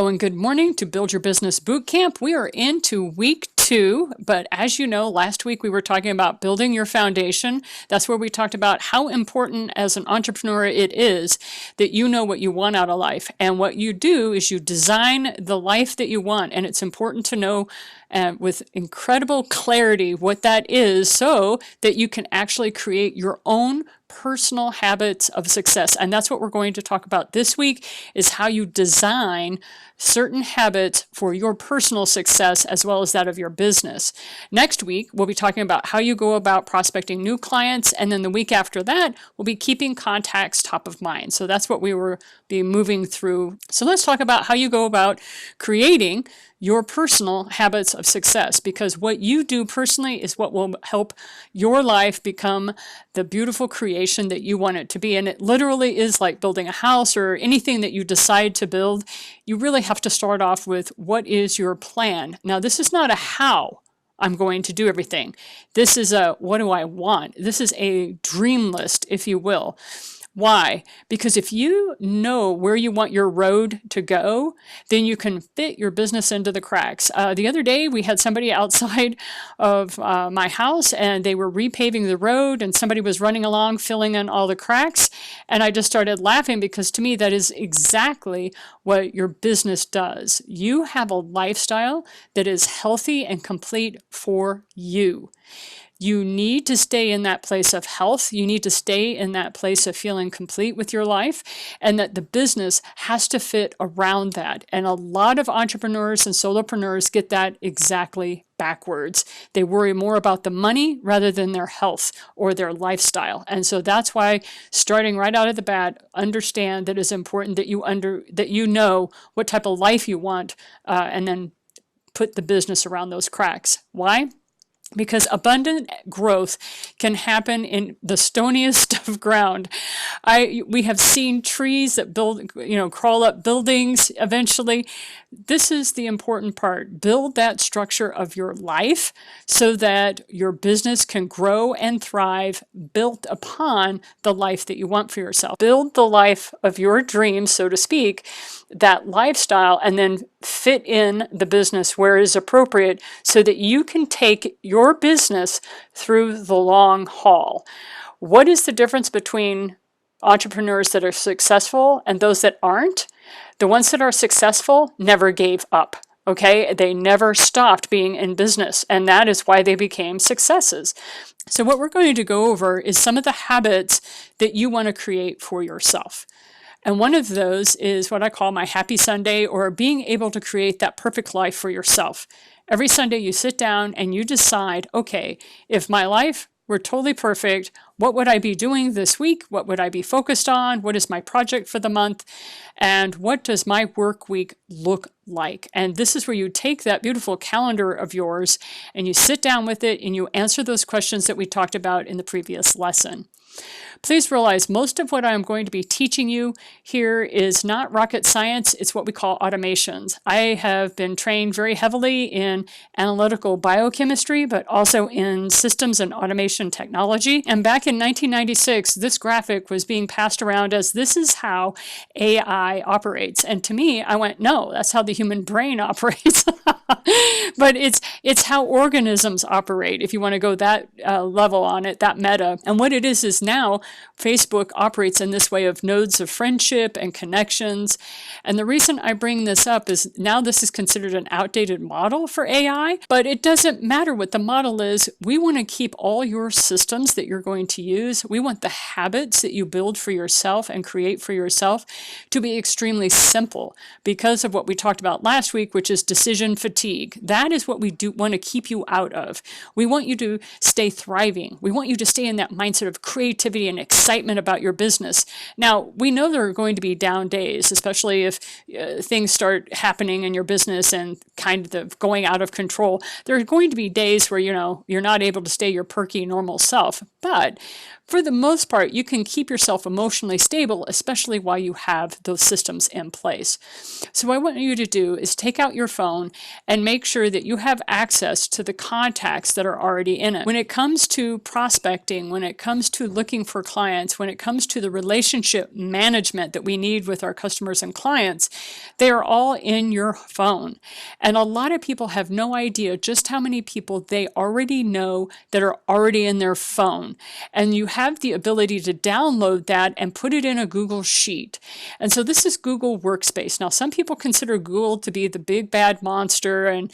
Hello and good morning to Build Your Business Bootcamp. We are into week 2, but as you know, last week we were talking about building your foundation. That's where we talked about how important as an entrepreneur it is that you know what you want out of life. And what you do is you design the life that you want, and it's important to know with incredible clarity what that is so that you can actually create your own personal habits of success. And that's what we're going to talk about this week, is how you design certain habits for your personal success as well as that of your business. Next week, we'll be talking about how you go about prospecting new clients. And then the week after that, we'll be keeping contacts top of mind. So that's what we will be moving through. So let's talk about how you go about creating your personal habits of success, because what you do personally is what will help your life become the beautiful creation that you want it to be. And it literally is like building a house or anything that you decide to build. You really have to start off with what is your plan. Now, this is not a how I'm going to do everything. This is a what do I want? This is a dream list, if you will. Why? Because if you know where you want your road to go, then you can fit your business into the cracks. The other day, we had somebody outside of my house, and they were repaving the road, and somebody was running along, filling in all the cracks. And I just started laughing, because to me, that is exactly what your business does. You have a lifestyle that is healthy and complete for you. You need to stay in that place of health. You need to stay in that place of feeling complete with your life, and that the business has to fit around that. And a lot of entrepreneurs and solopreneurs get that exactly backwards. They worry more about the money rather than their health or their lifestyle. And so that's why, starting right out of the bat, understand that it's important that you know what type of life you want, and then put the business around those cracks. Why? Because abundant growth can happen in the stoniest of ground. We have seen trees that crawl up buildings eventually. This is the important part. Build that structure of your life so that your business can grow and thrive, built upon the life that you want for yourself. Build the life of your dreams, so to speak, that lifestyle, and then fit in the business where it is appropriate so that you can take your business through the long haul. What is the difference between entrepreneurs that are successful and those that aren't? The ones that are successful never gave up. Okay, they never stopped being in business, and that is why they became successes. So what we're going to go over is some of the habits that you want to create for yourself. And one of those is what I call my happy Sunday, or being able to create that perfect life for yourself. Every Sunday you sit down and you decide, okay, if my life were totally perfect, what would I be doing this week? What would I be focused on? What is my project for the month? And what does my work week look like? And this is where you take that beautiful calendar of yours and you sit down with it and you answer those questions that we talked about in the previous lesson. Please realize most of what I'm going to be teaching you here is not rocket science. It's what we call automations. I have been trained very heavily in analytical biochemistry, but also in systems and automation technology. And back in 1996, this graphic was being passed around as this is how AI operates. And to me, I went, no, that's how the human brain operates. But it's how organisms operate, if you want to go that level on it, that meta. And what it is now Facebook operates in this way of nodes of friendship and connections. And the reason I bring this up is now this is considered an outdated model for AI, but it doesn't matter what the model is. We want to keep all your systems that you're going to use. We want the habits that you build for yourself and create for yourself to be extremely simple, because of what we talked about last week, which is decision fatigue. That is what we do want to keep you out of. We want you to stay thriving. We want you to stay in that mindset of creativity and excitement about your business. Now, we know there are going to be down days, especially if things start happening in your business and kind of going out of control. There are going to be days where, you're not able to stay your perky, normal self. But for the most part, you can keep yourself emotionally stable, especially while you have those systems in place. So what I want you to do is take out your phone and make sure that you have access to the contacts that are already in it. When it comes to prospecting, when it comes to looking for clients, when it comes to the relationship management that we need with our customers and clients, they are all in your phone. And a lot of people have no idea just how many people they already know that are already in their phone. And you have the ability to download that and put it in a Google Sheet. And so this is Google Workspace. Now, some people consider Google to be the big bad monster, and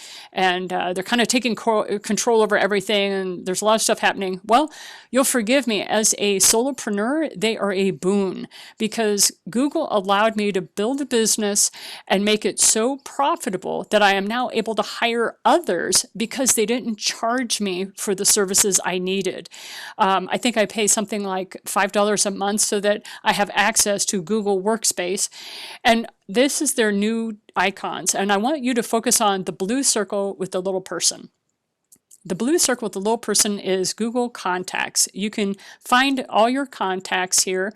they're kind of taking control over everything, and there's a lot of stuff happening. Well, you'll forgive me, as a solopreneur, they are a boon, because Google allowed me to build a business and make it so profitable that I am now able to hire others because they didn't charge me for the services I needed. I think I pay something like $5 a month so that I have access to Google Workspace. And this is their new icons. And I want you to focus on the blue circle with the little person. The blue circle with the little person is Google Contacts. You can find all your contacts here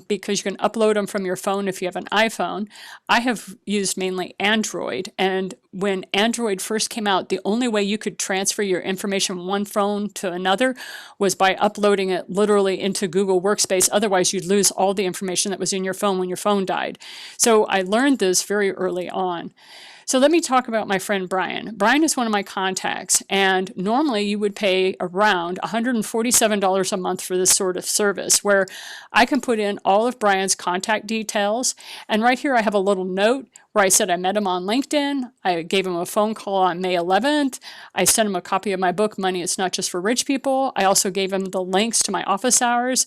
because you can upload them from your phone if you have an iPhone. I have used mainly Android, and when Android first came out, the only way you could transfer your information from one phone to another was by uploading it literally into Google Workspace. Otherwise, you'd lose all the information that was in your phone when your phone died. So I learned this very early on. So let me talk about my friend Brian. Brian is one of my contacts, and normally you would pay around $147 a month for this sort of service, where I can put in all of Brian's contact details. And right here I have a little note where I said I met him on LinkedIn. I gave him a phone call on May 11th. I sent him a copy of my book, Money It's Not Just for Rich People. I also gave him the links to my office hours,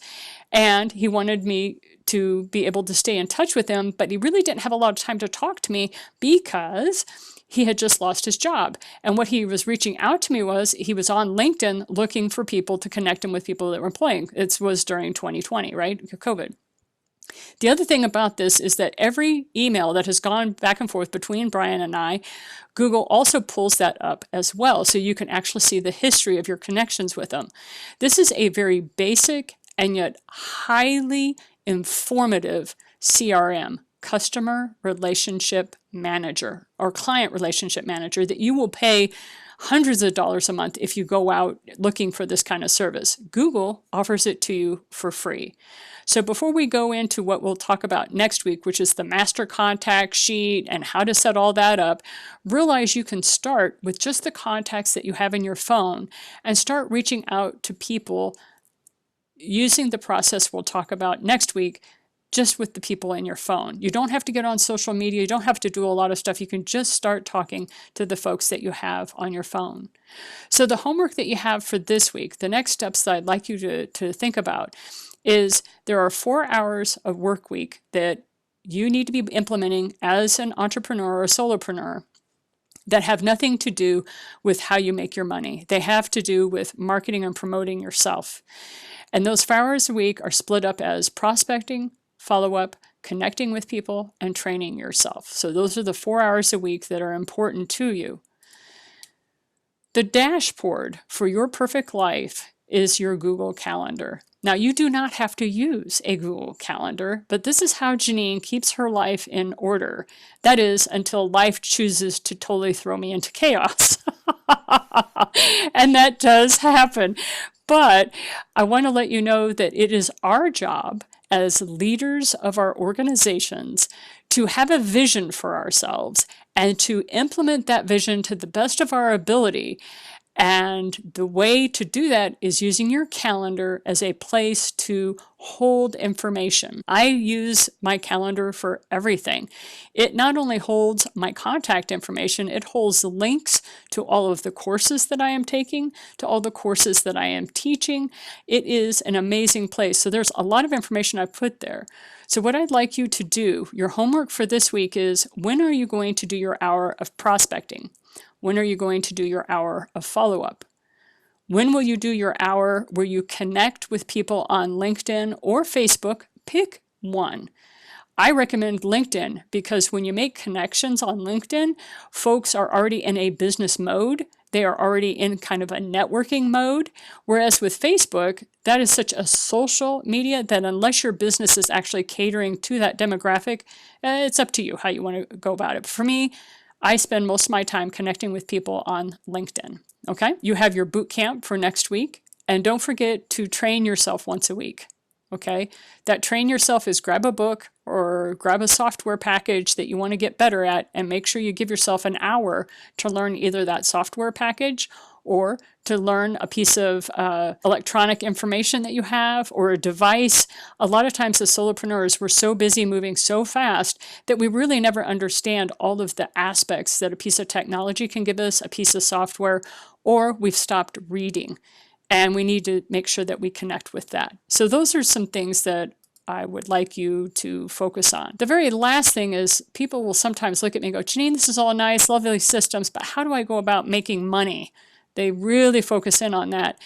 and he wanted me to be able to stay in touch with him, but he really didn't have a lot of time to talk to me because he had just lost his job. And what he was reaching out to me was he was on LinkedIn looking for people to connect him with people that were employing. It was during 2020, right? COVID. The other thing about this is that every email that has gone back and forth between Brian and I, Google also pulls that up as well, so you can actually see the history of your connections with them. This is a very basic and yet highly informative CRM, customer relationship manager, or client relationship manager, that you will pay hundreds of dollars a month if you go out looking for this kind of service. Google offers it to you for free. So before we go into what we'll talk about next week, which is the master contact sheet and how to set all that up, realize you can start with just the contacts that you have in your phone and start reaching out to people using the process we'll talk about next week, just with the people in your phone. You don't have to get on social media. You don't have to do a lot of stuff. You can just start talking to the folks that you have on your phone. So the homework that you have for this week, the next steps that I'd like you to think about is there are 4 hours of work week that you need to be implementing as an entrepreneur or a solopreneur that have nothing to do with how you make your money. They have to do with marketing and promoting yourself. And those 4 hours a week are split up as prospecting, follow-up, connecting with people, and training yourself. So those are the 4 hours a week that are important to you. The dashboard for your perfect life is your Google Calendar. Now, you do not have to use a Google Calendar, but this is how Janine keeps her life in order. That is, until life chooses to totally throw me into chaos. And that does happen. But I want to let you know that it is our job as leaders of our organizations to have a vision for ourselves and to implement that vision to the best of our ability. And the way to do that is using your calendar as a place to hold information. I use my calendar for everything. It not only holds my contact information, it holds the links to all of the courses that I am taking, to all the courses that I am teaching. It is an amazing place. So there's a lot of information I put there. So what I'd like you to do, your homework for this week is, when are you going to do your hour of prospecting? When are you going to do your hour of follow-up? When will you do your hour where you connect with people on LinkedIn or Facebook? Pick one. I recommend LinkedIn because when you make connections on LinkedIn, folks are already in a business mode. they are already in kind of a networking mode. Whereas with Facebook, that is such a social media that unless your business is actually catering to that demographic, it's up to you how you want to go about it. For me, I spend most of my time connecting with people on LinkedIn. Okay? You have your boot camp for next week, and don't forget to train yourself once a week. Okay? That train yourself is grab a book or grab a software package that you want to get better at, and make sure you give yourself an hour to learn either that software package or to learn a piece of electronic information that you have or a device. A lot of times as solopreneurs, we're so busy moving so fast that we really never understand all of the aspects that a piece of technology can give us, a piece of software, or we've stopped reading. And we need to make sure that we connect with that. So those are some things that I would like you to focus on. The very last thing is people will sometimes look at me and go, Janine, this is all nice, lovely systems, but how do I go about making money? They really focus in on that.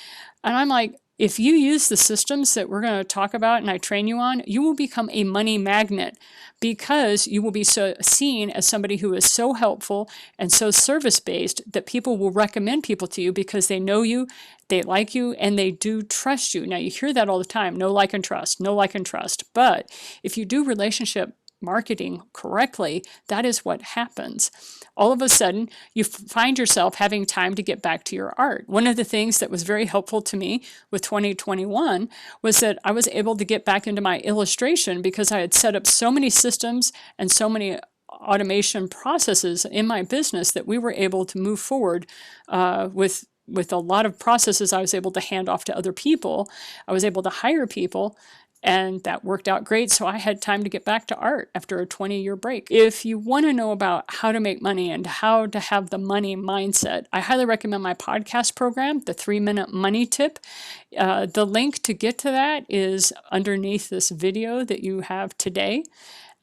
And I'm like, if you use the systems that we're going to talk about and I train you on, you will become a money magnet because you will be so seen as somebody who is so helpful and so service-based that people will recommend people to you because they know you, they like you, and they do trust you. Now, you hear that all the time, no like and trust, no like and trust. But if you do relationship marketing correctly, that is what happens. All of a sudden, you find yourself having time to get back to your art. One of the things that was very helpful to me with 2021 was that I was able to get back into my illustration because I had set up so many systems and so many automation processes in my business that we were able to move forward with a lot of processes I was able to hand off to other people. I was able to hire people. And that worked out great. So I had time to get back to art after a 20-year break. If you want to know about how to make money and how to have the money mindset, I highly recommend my podcast program, the 3-Minute Money Tip. The link to get to that is underneath this video that you have today.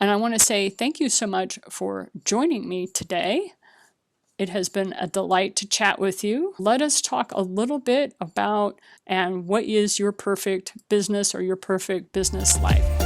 And I want to say thank you so much for joining me today. It has been a delight to chat with you. Let us talk a little bit about and what is your perfect business or your perfect business life.